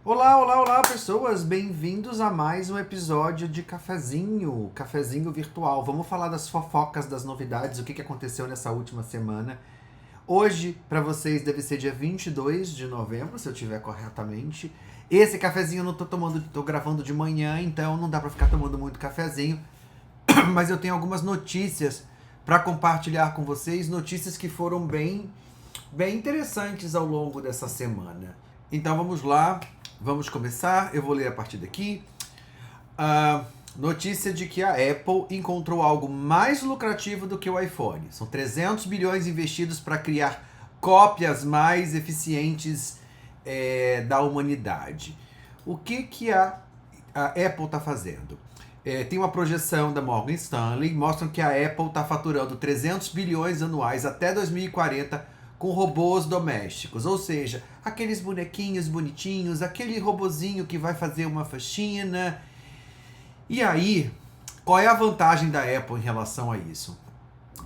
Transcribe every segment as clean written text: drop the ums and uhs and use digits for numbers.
Olá, olá, olá, pessoas! Bem-vindos a mais um episódio de Cafezinho Virtual. Vamos falar das fofocas, das novidades, o que aconteceu nessa última semana. Hoje, para vocês, deve ser dia 22 de novembro, se eu tiver corretamente. Esse cafezinho eu não tô gravando de manhã, então não dá para ficar tomando muito cafezinho. Mas eu tenho algumas notícias para compartilhar com vocês, notícias que foram bem interessantes ao longo dessa semana. Então vamos lá. Vamos começar, eu vou ler a partir daqui. Notícia de que a Apple encontrou algo mais lucrativo do que o iPhone. São 300 bilhões investidos para criar cópias mais eficientes da humanidade. O que a Apple está fazendo? Tem uma projeção da Morgan Stanley, mostram que a Apple está faturando 300 bilhões anuais até 2040 com robôs domésticos, ou seja, aqueles bonequinhos bonitinhos, aquele robozinho que vai fazer uma faxina. E aí, qual é a vantagem da Apple em relação a isso?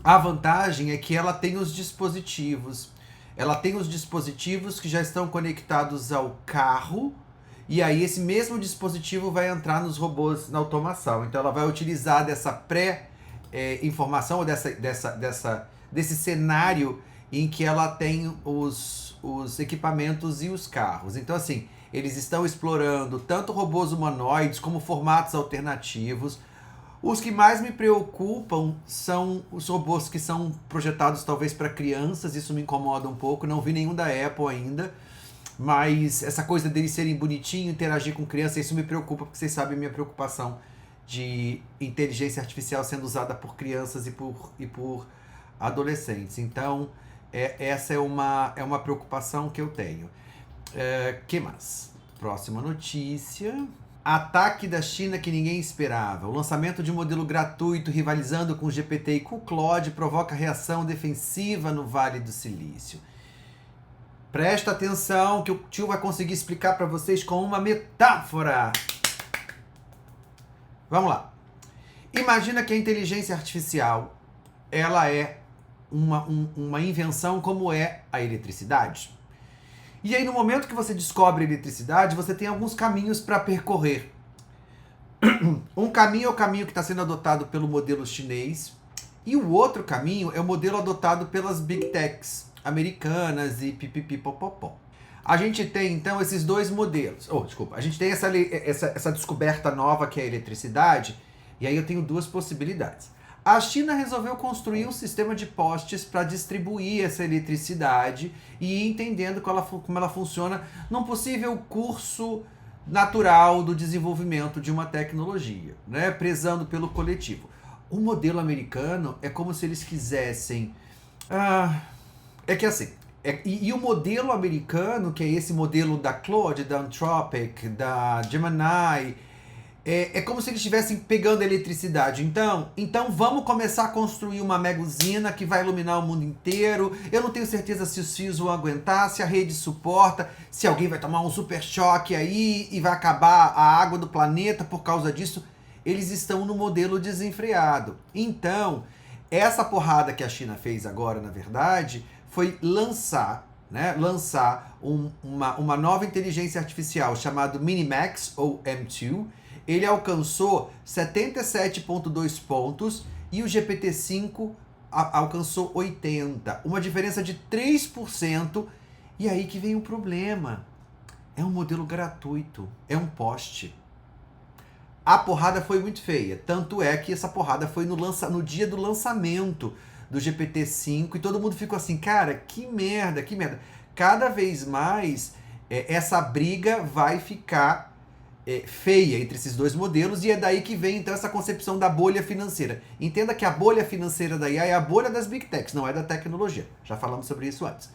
A vantagem é que ela tem os dispositivos. Ela tem os dispositivos que já estão conectados ao carro, e aí esse mesmo dispositivo vai entrar nos robôs na automação. Então ela vai utilizar dessa pré-informação, ou desse cenário em que ela tem os equipamentos e os carros. Então, assim, eles estão explorando tanto robôs humanoides como formatos alternativos. Os que mais me preocupam são os robôs que são projetados talvez para crianças, isso me incomoda um pouco, não vi nenhum da Apple ainda, mas essa coisa deles serem bonitinhos, interagir com criança, isso me preocupa, porque vocês sabem a minha preocupação de inteligência artificial sendo usada por crianças e por adolescentes. Então, essa é uma preocupação que eu tenho. Que mais? Próxima notícia. Ataque da China que ninguém esperava. O lançamento de um modelo gratuito rivalizando com o GPT e com o Claude provoca reação defensiva no Vale do Silício. Presta atenção que o tio vai conseguir explicar para vocês com uma metáfora. Vamos lá. Imagina que a inteligência artificial ela é uma invenção como é a eletricidade. E aí, no momento que você descobre a eletricidade, você tem alguns caminhos para percorrer. Um caminho é o caminho que está sendo adotado pelo modelo chinês, e o outro caminho é o modelo adotado pelas Big Techs americanas e pipipipopopó. A gente tem, então, esses dois modelos. A gente tem essa descoberta nova que é a eletricidade, e aí eu tenho duas possibilidades. A China resolveu construir um sistema de postes para distribuir essa eletricidade e ir entendendo como ela funciona num possível curso natural do desenvolvimento de uma tecnologia, né? Prezando pelo coletivo. O modelo americano é como se eles quisessem... E o modelo americano, que é esse modelo da Claude, da Anthropic, da Gemini... É como se eles estivessem pegando a eletricidade. Então vamos começar a construir uma mega usina que vai iluminar o mundo inteiro. Eu não tenho certeza se os fios vão aguentar, se a rede suporta, se alguém vai tomar um super choque aí e vai acabar a água do planeta por causa disso. Eles estão no modelo desenfreado. Então, essa porrada que a China fez agora, na verdade, foi lançar uma nova inteligência artificial chamada Minimax, ou M2. Ele alcançou 77,2 pontos e o GPT-5 alcançou 80. Uma diferença de 3%. E aí que vem o problema. É um modelo gratuito. É um poste. A porrada foi muito feia. Tanto é que essa porrada foi no dia do lançamento do GPT-5. E todo mundo ficou assim, cara, que merda. Cada vez mais essa briga vai ficar feia entre esses dois modelos, e é daí que vem então essa concepção da bolha financeira. Entenda que a bolha financeira da IA é a bolha das Big Techs, não é da tecnologia. Já falamos sobre isso antes.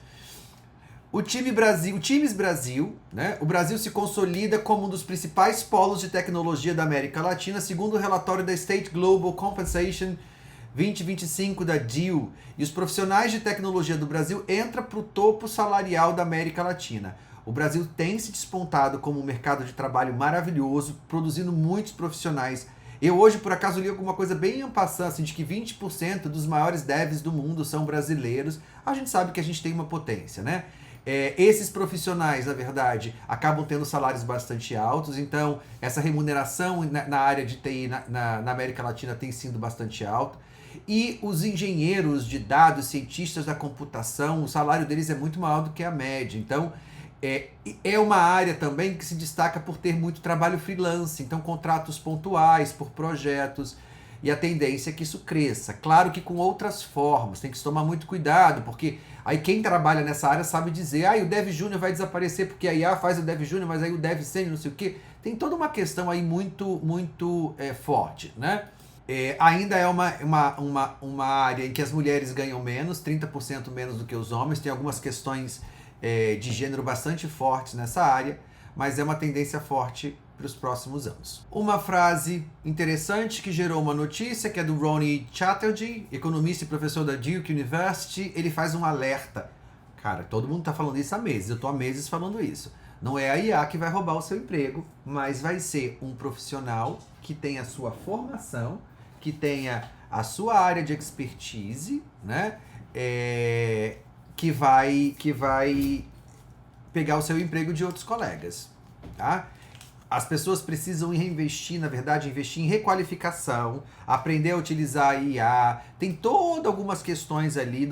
O Times Brasil, né? O Brasil se consolida como um dos principais polos de tecnologia da América Latina, segundo o relatório da State Global Compensation 2025 da DIL. E os profissionais de tecnologia do Brasil entram para o topo salarial da América Latina. O Brasil tem se despontado como um mercado de trabalho maravilhoso, produzindo muitos profissionais Eu hoje, por acaso, li alguma coisa bem en passant, assim, de que 20% dos maiores devs do mundo são brasileiros. A gente sabe que a gente tem uma potência, né? Esses profissionais, na verdade, acabam tendo salários bastante altos, então essa remuneração na área de TI na América Latina tem sido bastante alta. E os engenheiros de dados, cientistas da computação, o salário deles é muito maior do que a média. Então, é uma área também que se destaca por ter muito trabalho freelance, então contratos pontuais por projetos, e a tendência é que isso cresça. Claro que com outras formas, tem que se tomar muito cuidado, porque aí quem trabalha nessa área sabe dizer, o Dev Júnior vai desaparecer porque a IA faz o Dev Júnior, mas aí o Dev Sênior não sei o quê. Tem toda uma questão aí muito forte, né? Ainda é uma área em que as mulheres ganham menos, 30% menos do que os homens, tem algumas questões de gênero bastante fortes nessa área, mas é uma tendência forte para os próximos anos. Uma frase interessante que gerou uma notícia, que é do Ronnie Chatterjee, economista e professor da Duke University. Ele faz um alerta. Cara, todo mundo está falando isso há meses, eu estou há meses falando isso. Não é a IA que vai roubar o seu emprego, mas vai ser um profissional que tenha a sua formação, que tenha a sua área de expertise, né? Que vai pegar o seu emprego de outros colegas, tá? As pessoas precisam reinvestir, na verdade, investir em requalificação, aprender a utilizar a IA. Tem todas algumas questões ali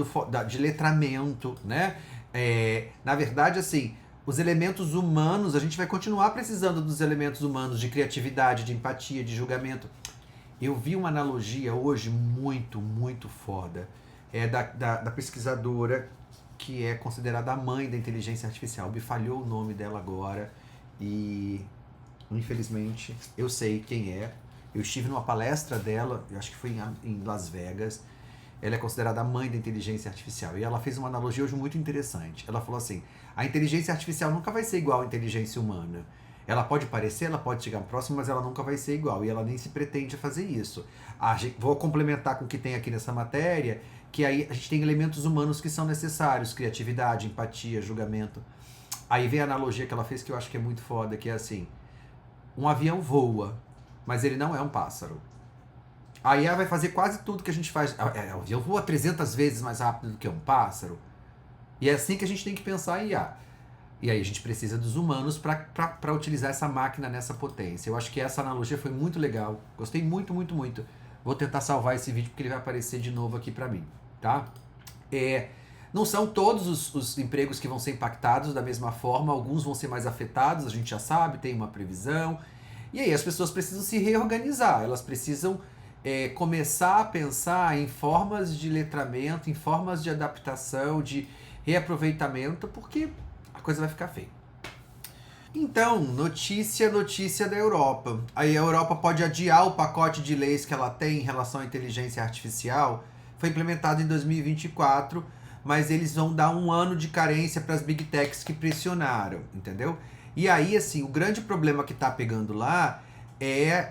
de letramento, né? Na verdade, assim, os elementos humanos, a gente vai continuar precisando dos elementos humanos de criatividade, de empatia, de julgamento. Eu vi uma analogia hoje muito foda. Da pesquisadora que é considerada a mãe da inteligência artificial. Me falhou o nome dela agora e, infelizmente, eu sei quem é. Eu estive numa palestra dela, eu acho que foi em Las Vegas. Ela é considerada a mãe da inteligência artificial. E ela fez uma analogia hoje muito interessante. Ela falou assim, a inteligência artificial nunca vai ser igual à inteligência humana. Ela pode parecer, ela pode chegar próximo, mas ela nunca vai ser igual. E ela nem se pretende fazer isso. Vou complementar com o que tem aqui nessa matéria, que aí a gente tem elementos humanos que são necessários, criatividade, empatia, julgamento. Aí vem a analogia que ela fez que eu acho que é muito foda, que é assim, um avião voa, mas ele não é um pássaro. A IA vai fazer quase tudo que a gente faz. O avião voa 300 vezes mais rápido do que um pássaro. E é assim que a gente tem que pensar em IA. E aí a gente precisa dos humanos para utilizar essa máquina nessa potência. Eu acho que essa analogia foi muito legal. Gostei muito. Vou tentar salvar esse vídeo porque ele vai aparecer de novo aqui para mim, tá? Não são todos os empregos que vão ser impactados da mesma forma. Alguns vão ser mais afetados, a gente já sabe, tem uma previsão. E aí as pessoas precisam se reorganizar. Elas precisam começar a pensar em formas de letramento, em formas de adaptação, de reaproveitamento, porque a coisa vai ficar feia. Então, notícia da Europa. Aí a Europa pode adiar o pacote de leis que ela tem em relação à inteligência artificial. Foi implementado em 2024, mas eles vão dar um ano de carência para as big techs que pressionaram, entendeu? E aí, assim, o grande problema que está pegando lá é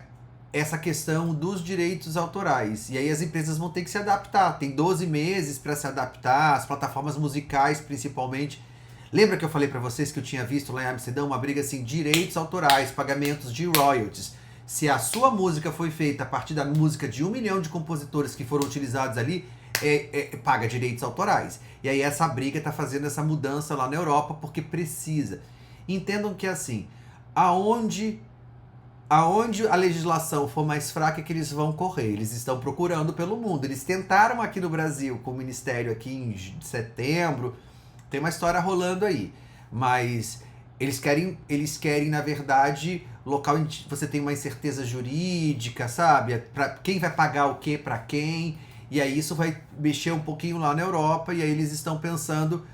essa questão dos direitos autorais. E aí as empresas vão ter que se adaptar. Tem 12 meses para se adaptar, as plataformas musicais principalmente. Lembra que eu falei para vocês que eu tinha visto lá em Amsterdã uma briga assim, direitos autorais, pagamentos de royalties. Se a sua música foi feita a partir da música de 1 milhão de compositores que foram utilizados ali, paga direitos autorais. E aí essa briga está fazendo essa mudança lá na Europa porque precisa. Entendam que assim, aonde a legislação for mais fraca é que eles vão correr. Eles estão procurando pelo mundo. Eles tentaram aqui no Brasil com o Ministério aqui em setembro. Tem uma história rolando aí, mas eles querem na verdade, local em que você tem uma incerteza jurídica, sabe? Pra quem vai pagar o que para quem, e aí isso vai mexer um pouquinho lá na Europa, e aí eles estão pensando,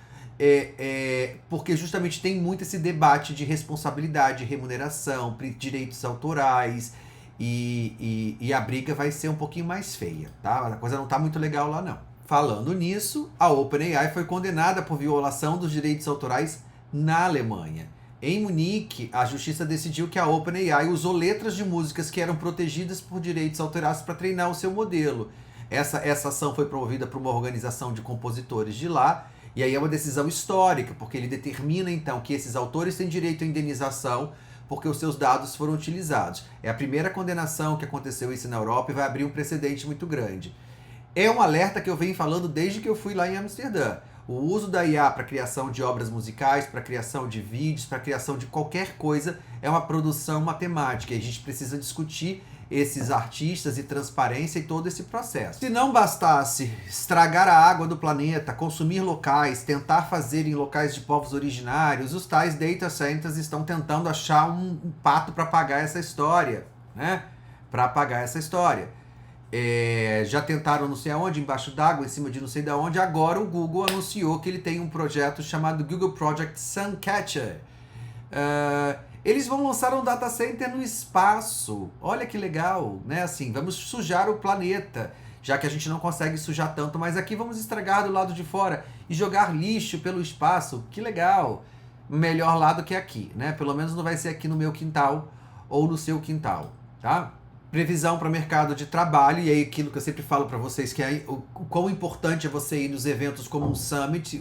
porque justamente tem muito esse debate de responsabilidade, remuneração, direitos autorais, e a briga vai ser um pouquinho mais feia, tá? A coisa não tá muito legal lá não. Falando nisso, a OpenAI foi condenada por violação dos direitos autorais na Alemanha. Em Munique, a justiça decidiu que a OpenAI usou letras de músicas que eram protegidas por direitos autorais para treinar o seu modelo. Essa ação foi promovida por uma organização de compositores de lá, e aí é uma decisão histórica, porque ele determina então que esses autores têm direito à indenização porque os seus dados foram utilizados. É a primeira condenação que aconteceu isso na Europa e vai abrir um precedente muito grande. É um alerta que eu venho falando desde que eu fui lá em Amsterdã. O uso da IA para criação de obras musicais, para criação de vídeos, para criação de qualquer coisa, é uma produção matemática. E a gente precisa discutir esses artistas e transparência e todo esse processo. Se não bastasse estragar a água do planeta, consumir locais, tentar fazer em locais de povos originários, os tais data centers estão tentando achar um pato para pagar essa história, né? Para apagar essa história. Já tentaram não sei aonde, embaixo d'água, em cima de não sei de onde. Agora o Google anunciou que ele tem um projeto chamado Google Project Suncatcher. Eles vão lançar um data center no espaço. Olha que legal, né? Assim, vamos sujar o planeta, já que a gente não consegue sujar tanto, mas aqui vamos estragar do lado de fora e jogar lixo pelo espaço. Que legal. Melhor lá do que aqui, né? Pelo menos não vai ser aqui no meu quintal ou no seu quintal, tá? Previsão para o mercado de trabalho, e aí aquilo que eu sempre falo para vocês, que é o quão importante é você ir nos eventos como o Summit,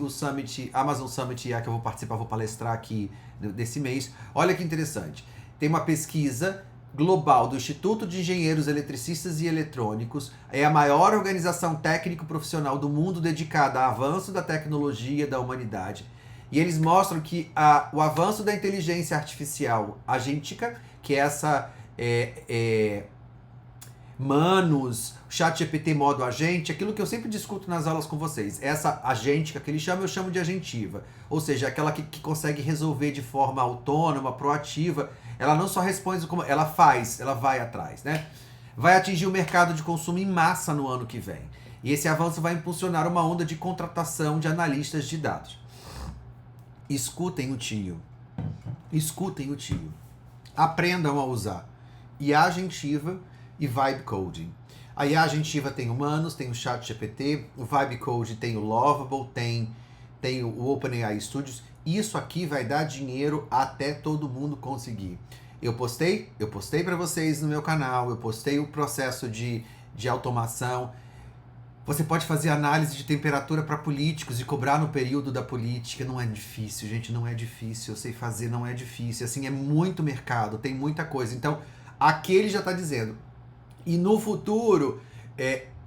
Amazon Summit, que eu vou participar, vou palestrar aqui desse mês. Olha que interessante. Tem uma pesquisa global do Instituto de Engenheiros Eletricistas e Eletrônicos, é a maior organização técnico-profissional do mundo dedicada ao avanço da tecnologia da humanidade. E eles mostram que o avanço da inteligência artificial agêntica, que é essa... Manus, ChatGPT modo agente, aquilo que eu sempre discuto nas aulas com vocês. Essa agêntica que ele chama, eu chamo de agentiva. Ou seja, aquela que consegue resolver de forma autônoma, proativa. Ela não só responde como ela faz, ela vai atrás, né? Vai atingir o mercado de consumo em massa no ano que vem. E esse avanço vai impulsionar uma onda de contratação de analistas de dados. Escutem o tio. Escutem o tio. Aprendam a usar IA agentiva e Vibe Coding. A IA agentiva tem humanos, tem o ChatGPT, o Vibe Coding tem o Lovable, tem o OpenAI Studios. Isso aqui vai dar dinheiro até todo mundo conseguir. Eu postei para vocês no meu canal, eu postei o processo de automação. Você pode fazer análise de temperatura para políticos e cobrar no período da política. Não é difícil, gente, não é difícil. Eu sei fazer, não é difícil. Assim, é muito mercado, tem muita coisa. Então, aqui ele já está dizendo. E no futuro,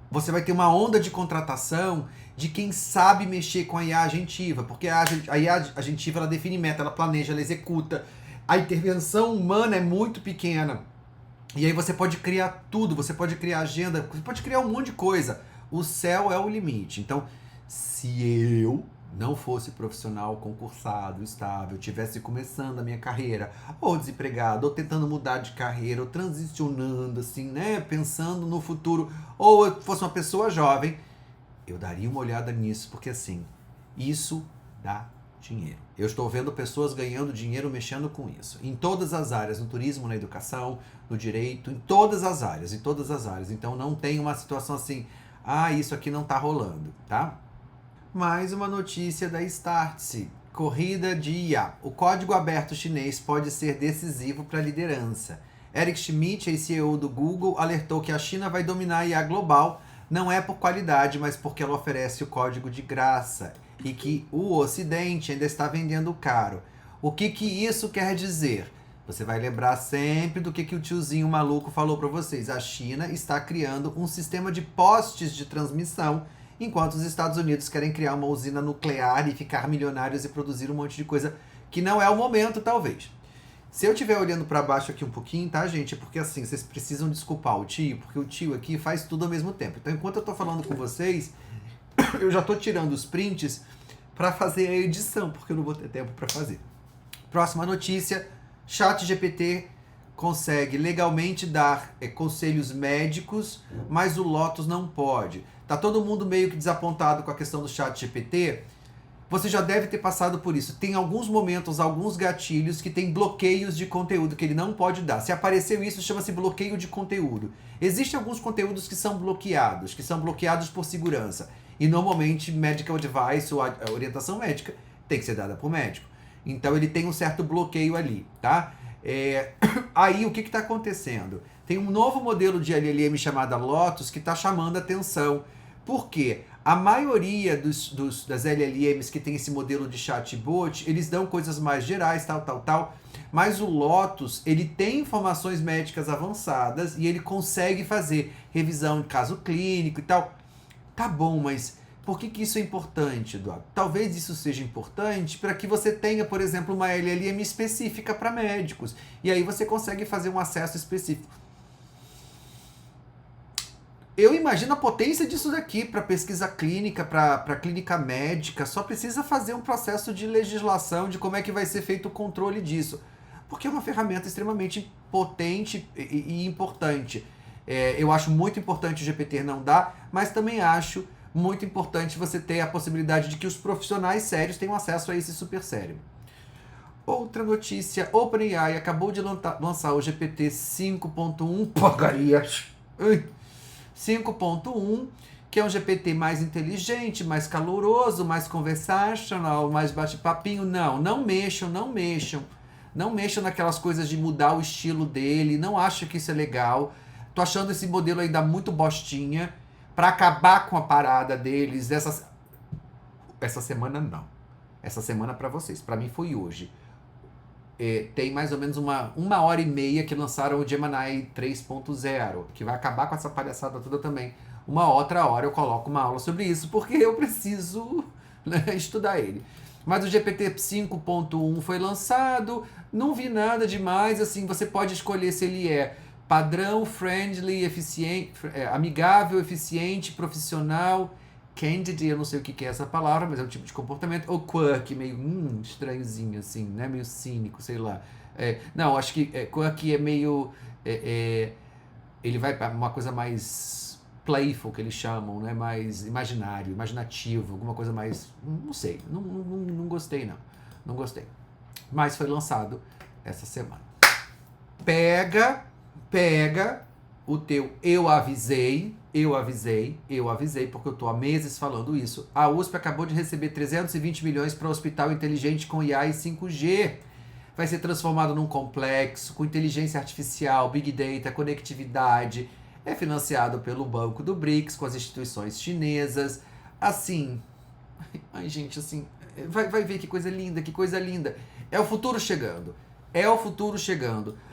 você vai ter uma onda de contratação de quem sabe mexer com a IA agentiva, porque a IA agentiva ela define meta, ela planeja, ela executa. A intervenção humana é muito pequena. E aí você pode criar tudo, você pode criar agenda, você pode criar um monte de coisa. O céu é o limite. Então, se eu não fosse profissional concursado, estável, tivesse começando a minha carreira, ou desempregado, ou tentando mudar de carreira, ou transicionando, assim, né, pensando no futuro, ou eu fosse uma pessoa jovem, eu daria uma olhada nisso, porque assim, isso dá dinheiro. Eu estou vendo pessoas ganhando dinheiro mexendo com isso, em todas as áreas, no turismo, na educação, no direito, em todas as áreas. Então não tem uma situação assim, isso aqui não tá rolando, tá? Mais uma notícia da Startse. Corrida de IA. O código aberto chinês pode ser decisivo para a liderança. Eric Schmidt, ex-CEO do Google, alertou que a China vai dominar a IA global, não é por qualidade, mas porque ela oferece o código de graça e que o Ocidente ainda está vendendo caro. O que isso quer dizer? Você vai lembrar sempre do que o tiozinho maluco falou para vocês. A China está criando um sistema de postes de transmissão, enquanto os Estados Unidos querem criar uma usina nuclear e ficar milionários e produzir um monte de coisa que não é o momento, talvez. Se eu estiver olhando para baixo aqui um pouquinho, tá, gente? É porque assim, vocês precisam desculpar o tio, porque o tio aqui faz tudo ao mesmo tempo. Então, enquanto eu tô falando com vocês, eu já tô tirando os prints para fazer a edição, porque eu não vou ter tempo para fazer. Próxima notícia, ChatGPT consegue legalmente dar conselhos médicos, mas o Lotus não pode. Tá todo mundo meio que desapontado com a questão do ChatGPT. Você já deve ter passado por isso. Tem alguns momentos, alguns gatilhos que tem bloqueios de conteúdo que ele não pode dar. Se apareceu isso, chama-se bloqueio de conteúdo. Existem alguns conteúdos que são bloqueados por segurança. E normalmente, medical advice ou a orientação médica tem que ser dada por médico. Então ele tem um certo bloqueio ali, tá? Aí o que está acontecendo? Tem um novo modelo de LLM chamado Lotus que está chamando a atenção. Por quê? A maioria das LLMs que tem esse modelo de chatbot, eles dão coisas mais gerais, tal. Mas o Lotus, ele tem informações médicas avançadas e ele consegue fazer revisão de caso clínico e tal. Tá bom, mas por que isso é importante, Eduardo? Talvez isso seja importante para que você tenha, por exemplo, uma LLM específica para médicos. E aí você consegue fazer um acesso específico. Eu imagino a potência disso daqui para pesquisa clínica, para clínica médica. Só precisa fazer um processo de legislação de como é que vai ser feito o controle disso. Porque é uma ferramenta extremamente potente e importante. Eu acho muito importante o GPT não dar, mas também acho muito importante você ter a possibilidade de que os profissionais sérios tenham acesso a esse super cérebro. Outra notícia, OpenAI acabou de lançar o GPT 5.1, pagarias. 5.1, que é um GPT mais inteligente, mais caloroso, mais conversational, mais bate-papinho. Não mexam. Não mexam naquelas coisas de mudar o estilo dele, não acho que isso é legal. Tô achando esse modelo ainda muito bostinha. Para acabar com a parada deles, essa semana não. Essa semana para vocês, para mim foi hoje. Tem mais ou menos uma hora e meia que lançaram o Gemini 3.0, que vai acabar com essa palhaçada toda também. Uma outra hora eu coloco uma aula sobre isso, porque eu preciso, né, estudar ele. Mas o GPT 5.1 foi lançado, não vi nada demais, assim, você pode escolher se ele é padrão, friendly, eficiente, amigável, eficiente, profissional, candid, eu não sei o que é essa palavra, mas é um tipo de comportamento, ou quirky, meio estranhozinho, assim, né? Meio cínico, sei lá. Não, acho que quirky é meio... ele vai para uma coisa mais playful, que eles chamam, né? Mais imaginativo, alguma coisa mais... Não sei, não gostei, não. Não gostei. Mas foi lançado essa semana. Pega o teu eu avisei, porque eu tô há meses falando isso. A USP acabou de receber 320 milhões para o Hospital Inteligente com IA e 5G. Vai ser transformado num complexo com inteligência artificial, Big Data, conectividade. É financiado pelo Banco do BRICS, com as instituições chinesas. Assim, ai gente, assim, vai ver que coisa linda. É o futuro chegando.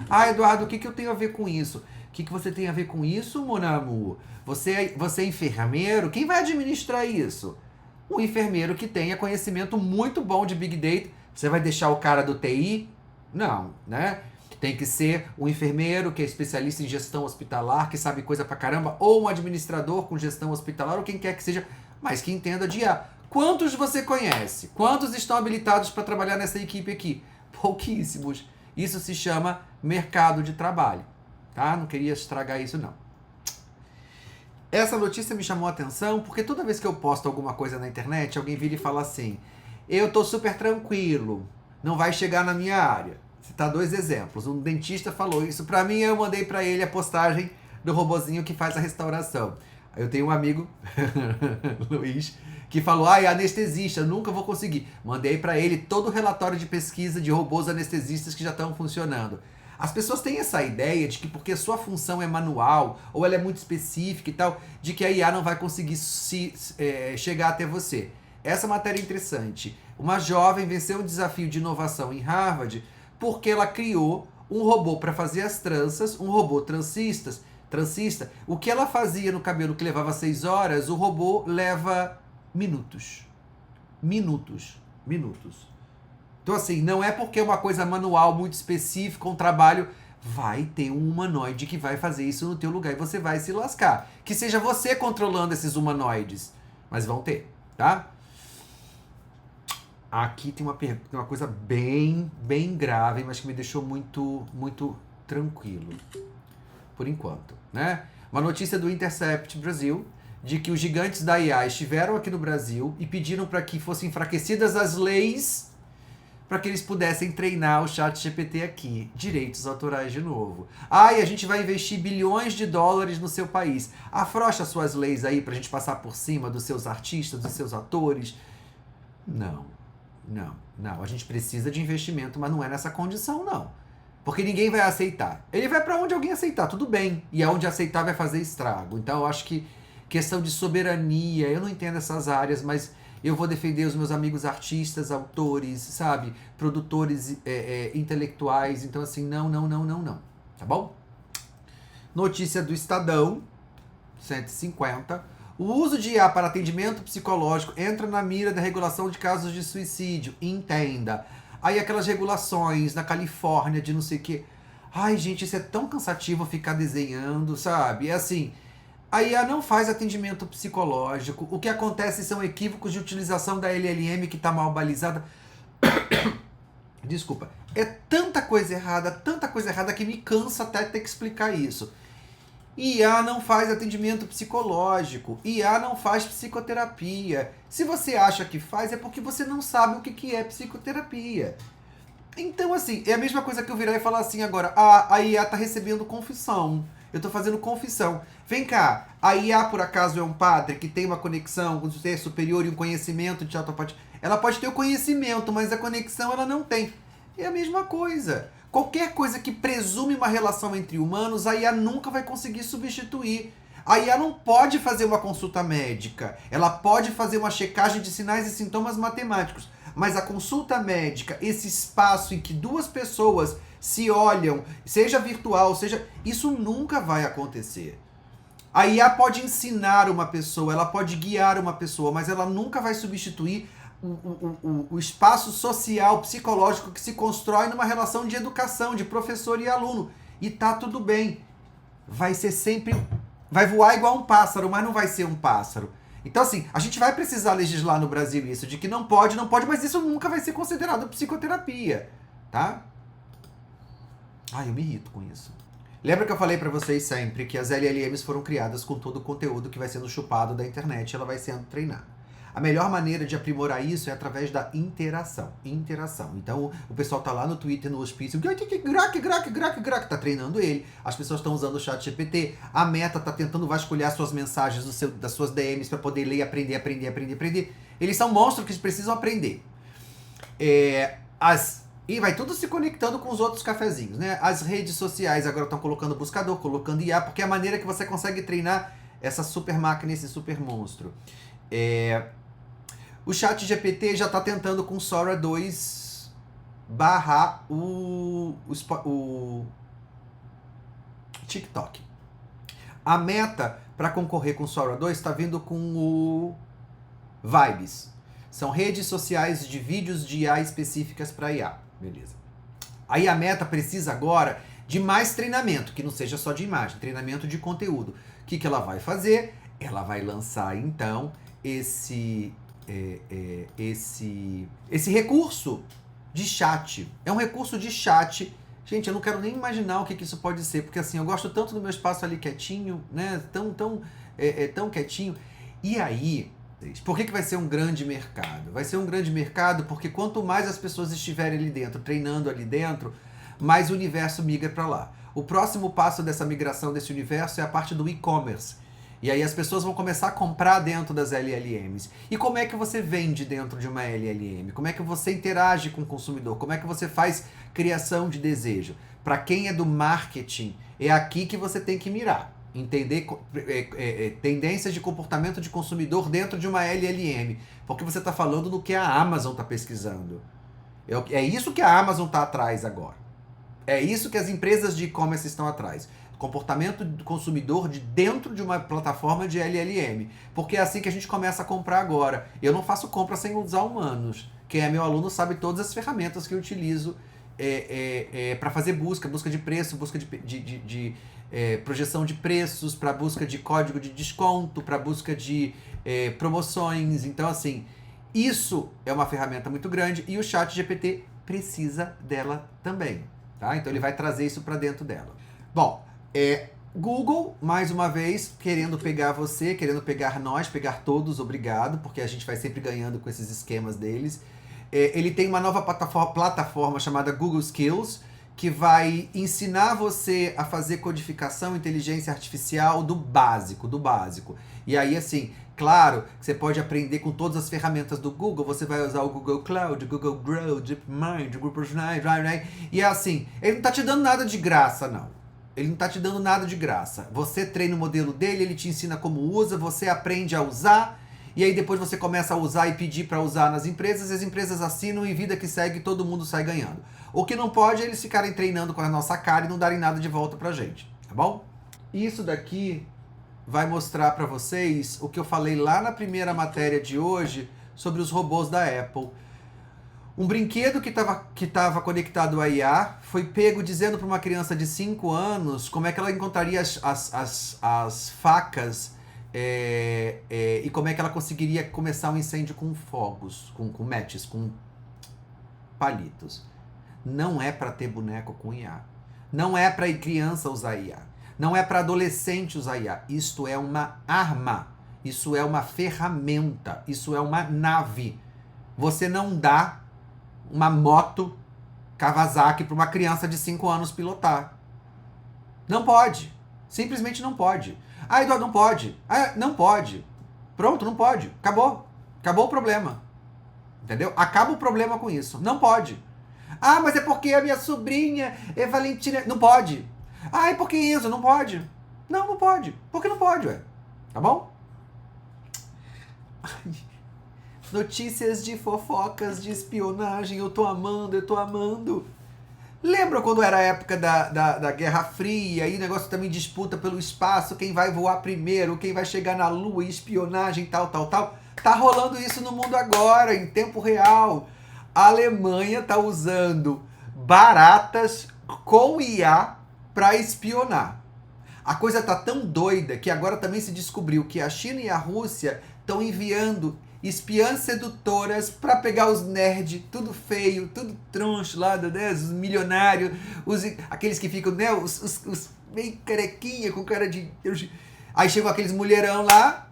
Ah, Eduardo, o que eu tenho a ver com isso? O que você tem a ver com isso, mon amour? Você é enfermeiro? Quem vai administrar isso? Um enfermeiro que tenha conhecimento muito bom de Big Data. Você vai deixar o cara do TI? Não, né? Tem que ser um enfermeiro que é especialista em gestão hospitalar, que sabe coisa pra caramba, ou um administrador com gestão hospitalar, ou quem quer que seja, mas que entenda de IA. Quantos você conhece? Quantos estão habilitados para trabalhar nessa equipe aqui? Pouquíssimos. Isso se chama mercado de trabalho, tá? Não queria estragar isso, não. Essa notícia me chamou a atenção porque toda vez que eu posto alguma coisa na internet, alguém vira e fala assim: eu tô super tranquilo, não vai chegar na minha área. Citar 2 exemplos. Um dentista falou isso pra mim, eu mandei pra ele a postagem do robozinho que faz a restauração. Aí eu tenho um amigo, Luiz, que falou: anestesista, nunca vou conseguir. Mandei pra ele todo o relatório de pesquisa de robôs anestesistas que já estão funcionando. As pessoas têm essa ideia de que porque a sua função é manual, ou ela é muito específica e tal, de que a IA não vai conseguir chegar até você. Essa matéria é interessante. Uma jovem venceu um desafio de inovação em Harvard porque ela criou um robô para fazer as tranças, um robô transista. O que ela fazia no cabelo que levava 6 horas, o robô leva minutos. Então assim, não é porque é uma coisa manual muito específica, um trabalho, vai ter um humanoide que vai fazer isso no teu lugar e você vai se lascar. Que seja você controlando esses humanoides, mas vão ter, tá? Aqui tem uma coisa bem grave, mas que me deixou muito tranquilo, por enquanto, né? Uma notícia do Intercept Brasil, de que os gigantes da IA estiveram aqui no Brasil e pediram para que fossem enfraquecidas as leis para que eles pudessem treinar o ChatGPT aqui. Direitos autorais de novo. E a gente vai investir bilhões de dólares no seu país. Afrouxa suas leis aí pra gente passar por cima dos seus artistas, dos seus atores. Não. A gente precisa de investimento, mas não é nessa condição, não. Porque ninguém vai aceitar. Ele vai para onde alguém aceitar, tudo bem. E aonde aceitar vai fazer estrago. Então eu acho que questão de soberania. Eu não entendo essas áreas, mas eu vou defender os meus amigos artistas, autores, sabe? Produtores intelectuais. Então, assim, não. Tá bom? Notícia do Estadão, 150. O uso de IA para atendimento psicológico entra na mira da regulação de casos de suicídio. Entenda. Aí aquelas regulações na Califórnia de não sei o quê. Ai, gente, isso é tão cansativo ficar desenhando, sabe? É assim, a IA não faz atendimento psicológico. O que acontece são equívocos de utilização da LLM que está mal balizada. Desculpa. É tanta coisa errada que me cansa até ter que explicar isso. IA não faz atendimento psicológico. IA não faz psicoterapia. Se você acha que faz, é porque você não sabe o que é psicoterapia. Então, assim, é a mesma coisa que eu virar e falar assim agora, a IA tá recebendo confissão. Eu tô fazendo confissão. Vem cá, a IA por acaso é um padre que tem uma conexão com o ser superior e um conhecimento de autopatia? Ela pode ter o conhecimento, mas a conexão ela não tem. É a mesma coisa. Qualquer coisa que presume uma relação entre humanos, a IA nunca vai conseguir substituir. A IA não pode fazer uma consulta médica. Ela pode fazer uma checagem de sinais e sintomas matemáticos. Mas a consulta médica, esse espaço em que duas pessoas se olham, seja virtual, seja... Isso nunca vai acontecer. A IA pode ensinar uma pessoa, ela pode guiar uma pessoa, mas ela nunca vai substituir o espaço social, psicológico que se constrói numa relação de educação, de professor e aluno. E tá tudo bem. Vai ser sempre... Vai voar igual um pássaro, mas não vai ser um pássaro. Então, assim, a gente vai precisar legislar no Brasil isso, de que não pode, mas isso nunca vai ser considerado psicoterapia, tá? Ai, eu me irrito com isso. Lembra que eu falei pra vocês sempre que as LLMs foram criadas com todo o conteúdo que vai sendo chupado da internet, ela vai sendo treinada. A melhor maneira de aprimorar isso é através da interação. Então, o pessoal tá lá no Twitter, no hospício, tá treinando ele. As pessoas estão usando o chat GPT. A Meta tá tentando vasculhar suas mensagens das suas DMs para poder ler, aprender. Eles são monstros que precisam aprender. E vai tudo se conectando com os outros cafezinhos, né? As redes sociais agora estão colocando buscador, colocando IA, porque é a maneira que você consegue treinar essa super máquina, esse super monstro. O chat GPT já está tentando com Sora 2 barrar o TikTok. A Meta, para concorrer com Sora 2, está vindo com o Vibes. São redes sociais de vídeos de IA específicas para IA. Beleza. Aí a Meta precisa agora de mais treinamento, que não seja só de imagem, treinamento de conteúdo. O que ela vai fazer? Ela vai lançar, então, esse recurso de chat. É um recurso de chat. Gente, eu não quero nem imaginar o que isso pode ser, porque assim, eu gosto tanto do meu espaço ali quietinho, né? Tão quietinho. E aí, por que vai ser um grande mercado? Vai ser um grande mercado porque quanto mais as pessoas estiverem ali dentro, treinando ali dentro, mais o universo migra para lá. O próximo passo dessa migração desse universo é a parte do e-commerce. E aí as pessoas vão começar a comprar dentro das LLMs. E como é que você vende dentro de uma LLM? Como é que você interage com o consumidor? Como é que você faz criação de desejo? Para quem é do marketing, é aqui que você tem que mirar. Entender tendências de comportamento de consumidor dentro de uma LLM. Porque você está falando do que a Amazon está pesquisando. É isso que a Amazon está atrás agora. É isso que as empresas de e-commerce estão atrás. Comportamento do consumidor de dentro de uma plataforma de LLM. Porque é assim que a gente começa a comprar agora. Eu não faço compra sem usar humanos. Quem é meu aluno sabe todas as ferramentas que eu utilizo para fazer busca de preço, busca de projeção de preços, para busca de código de desconto, para busca de promoções. Então, assim, isso é uma ferramenta muito grande e o chat GPT precisa dela também. Tá? Então, ele vai trazer isso para dentro dela. Bom, Google, mais uma vez, querendo pegar você, querendo pegar nós, pegar todos, obrigado, porque a gente vai sempre ganhando com esses esquemas deles. Ele tem uma nova plataforma chamada Google Skills, que vai ensinar você a fazer codificação, inteligência artificial do básico. E aí, assim, claro, você pode aprender com todas as ferramentas do Google, você vai usar o Google Cloud, Google Grow, DeepMind, Google Personal, e assim, ele não tá te dando nada de graça, não. Ele não tá te dando nada de graça. Você treina o modelo dele, ele te ensina como usa, você aprende a usar, e aí depois você começa a usar e pedir para usar nas empresas, e as empresas assinam e vida que segue, todo mundo sai ganhando. O que não pode é eles ficarem treinando com a nossa cara e não darem nada de volta pra gente, tá bom? Isso daqui vai mostrar para vocês o que eu falei lá na primeira matéria de hoje sobre os robôs da Apple. Um brinquedo que estava conectado à IA foi pego dizendo para uma criança de 5 anos como é que ela encontraria as facas e como é que ela conseguiria começar um incêndio com fogos, com matches, com palitos. Não é para ter boneco com IA. Não é para criança usar IA. Não é para adolescente usar IA. Isto é uma arma. Isso é uma ferramenta. Isso é uma nave. Você não dá uma moto Kawasaki para uma criança de 5 anos pilotar. Não pode. Simplesmente não pode. Ah, Eduardo, não pode. Ah, não pode. Pronto, não pode. Acabou. Acabou o problema. Entendeu? Acaba o problema com isso. Não pode. Ah, mas é porque a minha sobrinha é Valentina. Não pode. Ah, é porque isso? Não pode. Não, não pode. Porque não pode, ué. Tá bom? Notícias de fofocas, de espionagem. Eu tô amando, eu tô amando. Lembra quando era a época da Guerra Fria e o negócio também disputa pelo espaço, quem vai voar primeiro, quem vai chegar na Lua, e espionagem, tal. Tá rolando isso no mundo agora, em tempo real. A Alemanha tá usando baratas com IA para espionar. A coisa tá tão doida que agora também se descobriu que a China e a Rússia estão enviando espiãs sedutoras para pegar os nerds, tudo feio, tudo troncho lá, né, os milionários, aqueles que ficam, né, os meio carequinha, com cara de... Aí chegam aqueles mulherão lá.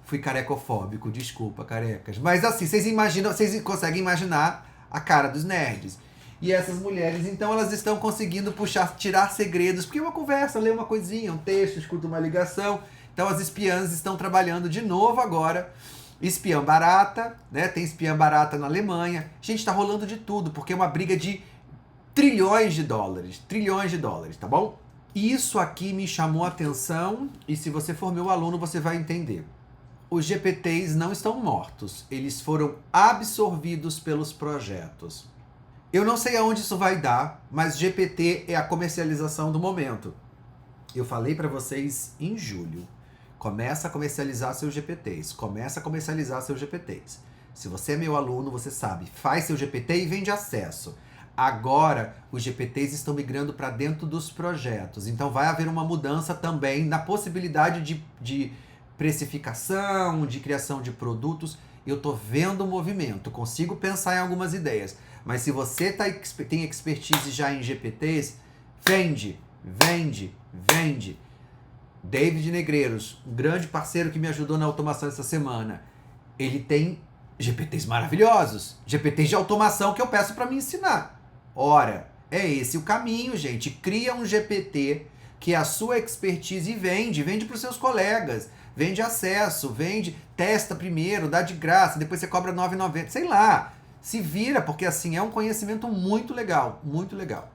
Fui carecofóbico, desculpa, carecas. Mas assim, vocês conseguem imaginar a cara dos nerds. E essas mulheres, então, elas estão conseguindo tirar segredos, porque é uma conversa, ler uma coisinha, um texto, escuta uma ligação. Então as espiãs estão trabalhando de novo agora. Espiã barata, né? Tem espiã barata na Alemanha. Gente, tá rolando de tudo, porque é uma briga de trilhões de dólares, tá bom? Isso aqui me chamou a atenção, e se você for meu aluno, você vai entender. Os GPTs não estão mortos, eles foram absorvidos pelos projetos. Eu não sei aonde isso vai dar, mas GPT é a comercialização do momento. Eu falei para vocês em julho. Começa a comercializar seus GPTs. Se você é meu aluno, você sabe. Faz seu GPT e vende acesso. Agora, os GPTs estão migrando para dentro dos projetos. Então, vai haver uma mudança também na possibilidade de precificação, de criação de produtos. Eu estou vendo o movimento. Consigo pensar em algumas ideias. Mas se você tem expertise já em GPTs, vende. David Negreiros, um grande parceiro que me ajudou na automação essa semana, ele tem GPTs maravilhosos, GPTs de automação que eu peço para me ensinar. Ora, é esse o caminho, gente. Cria um GPT que é a sua expertise e vende para os seus colegas, vende acesso, testa primeiro, dá de graça, depois você cobra R$ 9,90, sei lá, se vira, porque assim é um conhecimento muito legal, muito legal.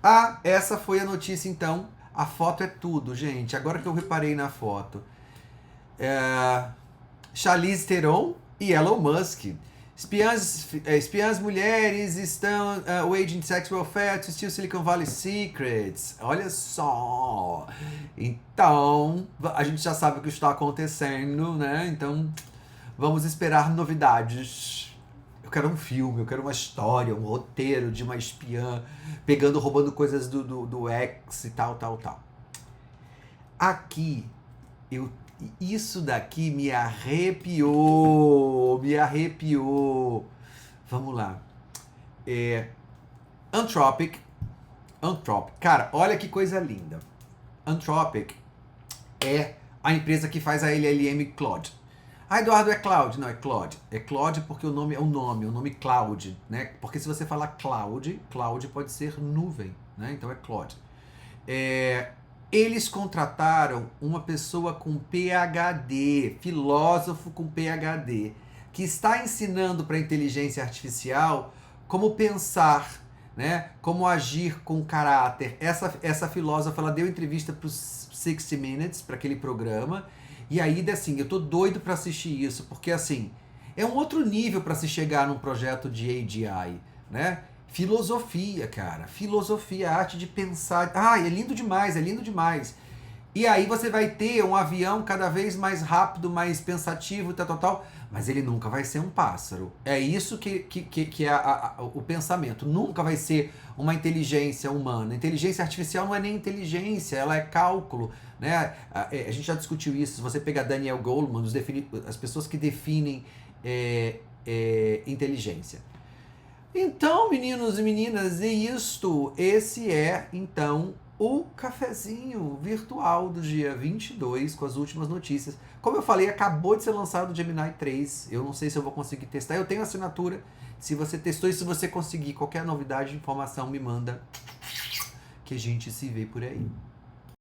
Ah, essa foi a notícia então. A foto é tudo, gente. Agora que eu reparei na foto. Charlize Theron e Elon Musk. Espiãs mulheres estão waging sex welfare to steal Silicon Valley secrets. Olha só. Então, a gente já sabe o que está acontecendo, né? Então, vamos esperar novidades. Eu quero um filme, eu quero uma história, um roteiro de uma espiã roubando coisas do ex e tal. Aqui, isso daqui me arrepiou. Vamos lá. Anthropic. Cara, olha que coisa linda. Anthropic é a empresa que faz a LLM Claude. Ah, Eduardo, é Cloud? Não, é Claude. É Claude porque o nome Cloud, né? Porque se você falar Cloud pode ser nuvem, né? Então é Claude. Eles contrataram uma pessoa com PhD, filósofo com PhD, que está ensinando para a inteligência artificial como pensar, né? Como agir com caráter. Essa filósofa, ela deu entrevista para os 60 Minutes, para aquele programa, e aí, assim, eu tô doido para assistir isso, porque, assim, é um outro nível para se chegar num projeto de AGI, né? Filosofia, cara. Filosofia, arte de pensar. Ah, é lindo demais, é lindo demais. E aí você vai ter um avião cada vez mais rápido, mais pensativo, tal, tal, tal, mas ele nunca vai ser um pássaro. É isso que é o pensamento. Nunca vai ser uma inteligência humana. Inteligência artificial não é nem inteligência, ela é cálculo, né? A gente já discutiu isso. Se você pegar Daniel Goleman, as pessoas que definem inteligência. Então, meninos e meninas, é isto. Esse é, então, o cafezinho virtual do dia 22 com as últimas notícias. Como eu falei, acabou de ser lançado o Gemini 3. Eu não sei se eu vou conseguir testar. Eu tenho assinatura. Se você testou e se você conseguir qualquer novidade, informação, me manda que a gente se vê por aí.